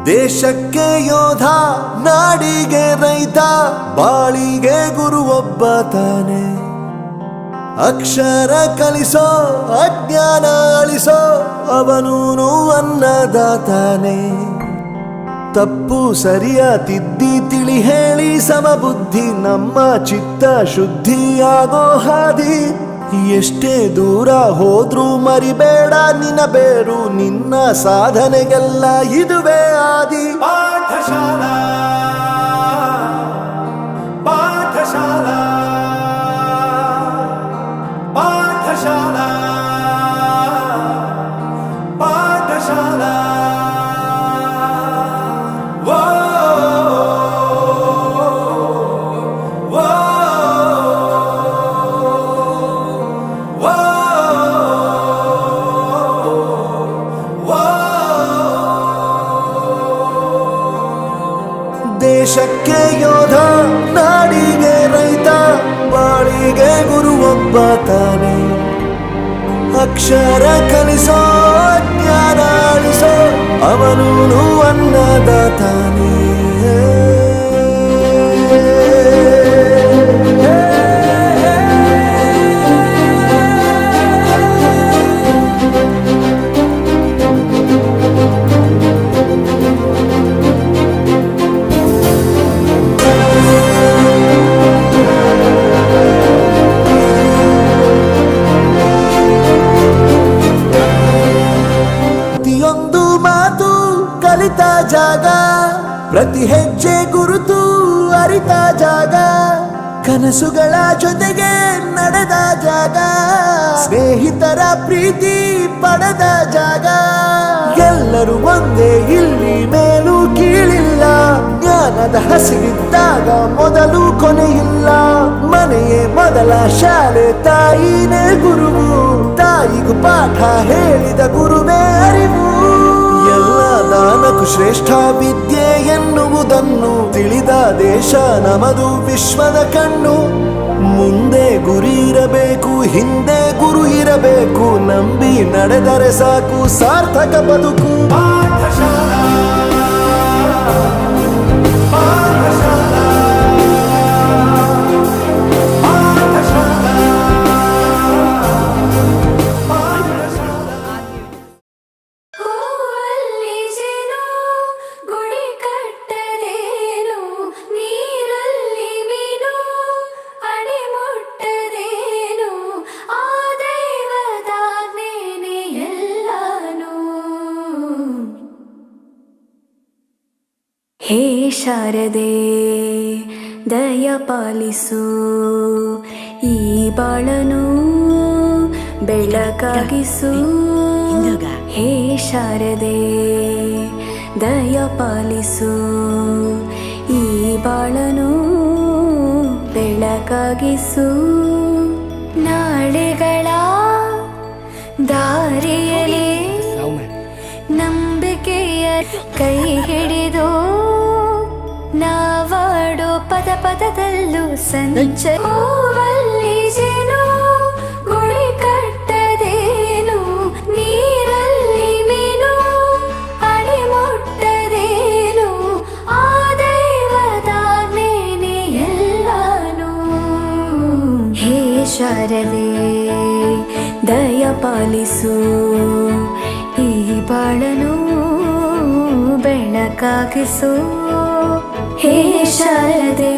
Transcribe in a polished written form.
ದೇಶಕ್ಕೆ ಯೋಧ, ನಾಡಿಗೆ ರೈತ, ಬಾಳಿಗೆ ಗುರು ಒಬ್ಬ ತಾನೆ. ಅಕ್ಷರ ಕಲಿಸೋ, ಅಜ್ಞಾನ ಅಳಿಸೋ, ಅವನೂನು ಅನ್ನದಾತಾನೆ. ತಪ್ಪು ಸರಿಯ ತಿದ್ದಿ ತಿಳಿ ಹೇಳಿ ಸಮಬುದ್ಧಿ ನಮ್ಮ ಚಿತ್ತ ಶುದ್ಧಿಯಾಗೋ ಹಾದಿ. ಎಷ್ಟೇ ದೂರ ಹೋದ್ರೂ ಮರಿಬೇಡ ನಿನ್ನ ಬೇರು, ನಿನ್ನ ಸಾಧನೆಗೆಲ್ಲ ಇದುವೇ ಆದಿ. ಪಾಠಶಾಲಾ ಪಾಠಶಾಲಾ ಪಾಠಶಾಲಾ ಪಾಠಶಾಲಾ. ದೇಶಕ್ಕೆ ಯೋಧ, ನಾಡಿಗೆ ರೈತ, ಬಾಳಿಗೆ ಗುರು ಒಬ್ಬ ತಾನೆ. ಅಕ್ಷರ ಕಲಿಸೋ, ಜ್ಞಾನ ಅಳಿಸೋ, ಅವನೂನು ಅನ್ನದಾತಾನೆ. ಪ್ರತಿಯೊಂದು ಮಾತು ಕಲಿತ ಜಾಗ, ಪ್ರತಿ ಹೆಜ್ಜೆ ಗುರುತು ಅರಿತ ಜಾಗ, ಕನಸುಗಳ ಜೊತೆಗೆ ನಡೆದ ಜಾಗ, ಸ್ನೇಹಿತರ ಪ್ರೀತಿ ಪಡೆದ ಜಾಗ. ಎಲ್ಲರೂ ಒಂದೇ, ಇಲ್ಲಿ ಮೇಲೂ ಕೀಳಿಲ್ಲ, ಜ್ಞಾನದ ಹಸಿವಿದ್ದಾಗ ಮೊದಲು ಕೊನೆಯಿಲ್ಲ. ಮನೆಯೇ ಮೊದಲ ಶಾಲೆ, ತಾಯಿನೇ ಗುರುವು, ತಾಯಿಗೂ ಪಾಠ ಹೇಳಿದ ಗುರುವೇ ಅರಿವು. ಎಲ್ಲ ದಾನಕ್ಕೂ ಶ್ರೇಷ್ಠ ವಿದ್ಯೆ ಎನ್ನುವುದನ್ನು ತಿಳಿದ ದೇಶ ನಮದು ವಿಶ್ವದ ಕಣ್ಣು. ಮುಂದೆ ಗುರಿ ಇರಬೇಕು, ಹಿಂದೆ ಗುರು ಇರಬೇಕು, ನಂಬಿ ನಡೆದರೆ ಸಾಕು ಸಾರ್ಥಕ ಬದುಕು. ಪಾಠಶಾಲಾ ಪಾಠಶಾಲಾ ಹೇ ಶಾರದೆ ದಯ ಪಾಲಿಸು, ಈ ಬಾಳನು ಬೆಳಕಾಗಿಸು. ಹೇ ಶಾರದೆ ದಯ ಪಾಲಿಸು, ಈ ಬಾಳನು ಬೆಳಕಾಗಿಸು. ನಾಳೆಗಳ ದಾರಿಯಲ್ಲಿ ನಂಬಿಕೆಯ ಕೈ ಹಿಡಿದು, ನಾವಾಡೋ ಪದ ಪದದಲ್ಲೂ ಸಂಚರಿಸಲಿ. ಜೇನು ಗುಡಿ ಕಟ್ಟದೇನು, ನೀರಲ್ಲಿ ಮೀನು ಅಡಿ ಮುಟ್ಟದೇನು, ಆ ದೈವದಾಜ್ಞೆನೇ ಎಲ್ಲಾನು. ಹೇ ಶಾರದೆ ದಯ ಪಾಲಿಸು, ಈ ಬಾಳನು ಬೆಳಕಾಗಿಸು. ಹೇ ಶಾರದೆ